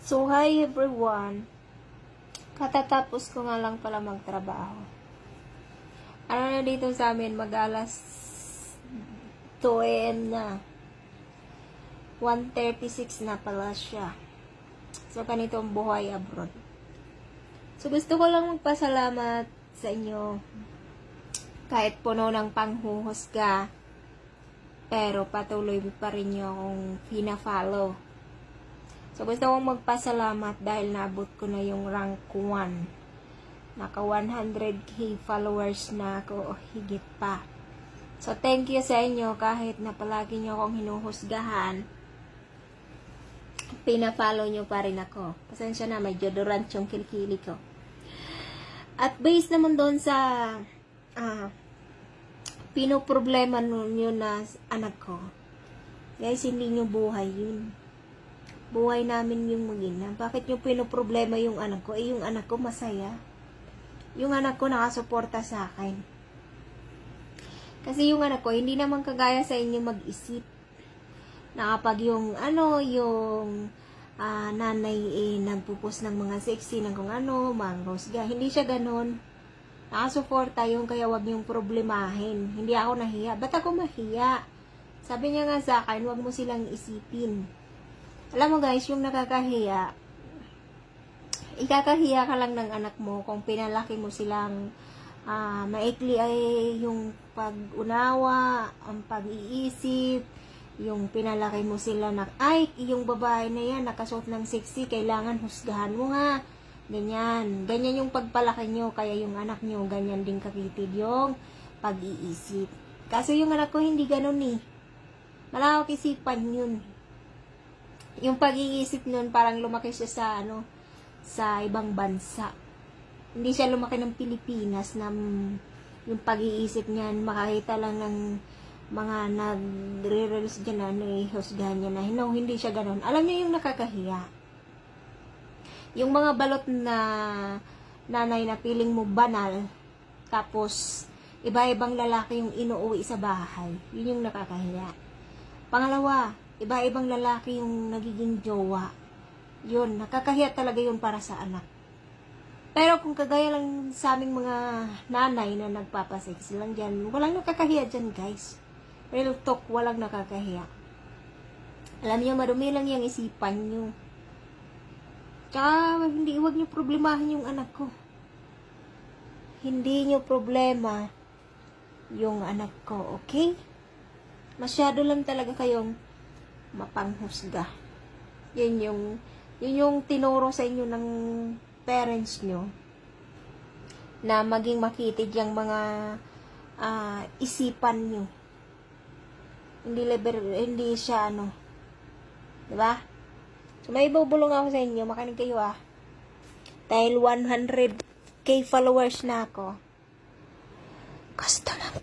So, hi everyone. Katatapos ko nga lang pala magtrabaho. Ano na dito sa amin, mag-alas 2 AM na. 1:36 na pala siya. So, ganito ang buhay abroad. So, gusto ko lang magpasalamat sa inyo. Kahit puno ng panghuhusga, pero patuloy pa rin nyo akong pina-follow. So, gusto kong magpasalamat dahil naabot ko na yung rank 1. Naka 100k followers na ako o higit pa. So, thank you sa inyo kahit na palagi nyo akong hinuhusgahan. Pina-follow nyo pa rin ako. Pasensya na, medyo durant yung kilikili ko. At based naman doon sa pinoproblema nyo na anak ko. Guys, hindi nyo buhay yun. Buhay namin yung mag-ina. Bakit nyo pinoproblema yung anak ko? Yung anak ko masaya. Yung anak ko nakasuporta sa akin. Kasi yung anak ko, hindi naman kagaya sa inyo mag-isip. Na kapag yung nanay nagpupos ng mga sexy ng kung ano, mga husga. Hindi siya ganon. Nakasuporta yung kaya wag niyong problemahin. Hindi ako nahiya. Ba't ako mahiya? Sabi niya nga sa akin, wag mo silang isipin. Alam mo guys, yung nakakahiya, ikakahiya ka lang ng anak mo kung pinalaki mo silang maikli ay yung pag-unawa, ang pag-iisip, yung pinalaki mo sila na, ay, yung babae na yan, nakasuot ng sexy, kailangan husgahan mo ha. Ganyan. Ganyan yung pagpalaki nyo, kaya yung anak nyo, ganyan din kakitid yung pag-iisip. Kaso yung anak ko, hindi ganun eh. Malawak isipan yun. Yung pag-iisip nun, parang lumaki siya sa ibang bansa. Hindi siya lumaki ng Pilipinas na yung pag-iisip niyan, makakita lang ng mga nagre-release dyan na husgahan niya na, no, hindi siya ganun. Alam niyo yung nakakahiya. Yung mga balot na nanay na piling mo banal, tapos iba-ibang lalaki yung inuuwi sa bahay. Yun yung nakakahiya. Pangalawa, iba-ibang lalaki yung nagiging jowa. Yun, nakakahiya talaga yun para sa anak. Pero kung kagaya lang sa aming mga nanay na nagpapasex lang dyan, walang nakakahiya dyan guys. Real talk, walang nakakahiya. Alam niyo, madumi lang yung isipan nyo. Tsaka, huwag nyo problemahin yung anak ko. Hindi nyo problema yung anak ko, okay? Masyado lang talaga kayong mapanghusga. Yun yung tinuro sa inyo ng parents nyo na maging makitid yung mga isipan nyo. Hindi siya diba? So may ibubulong ako sa inyo, makinig kayo dahil 100k followers na ako. Gusto lang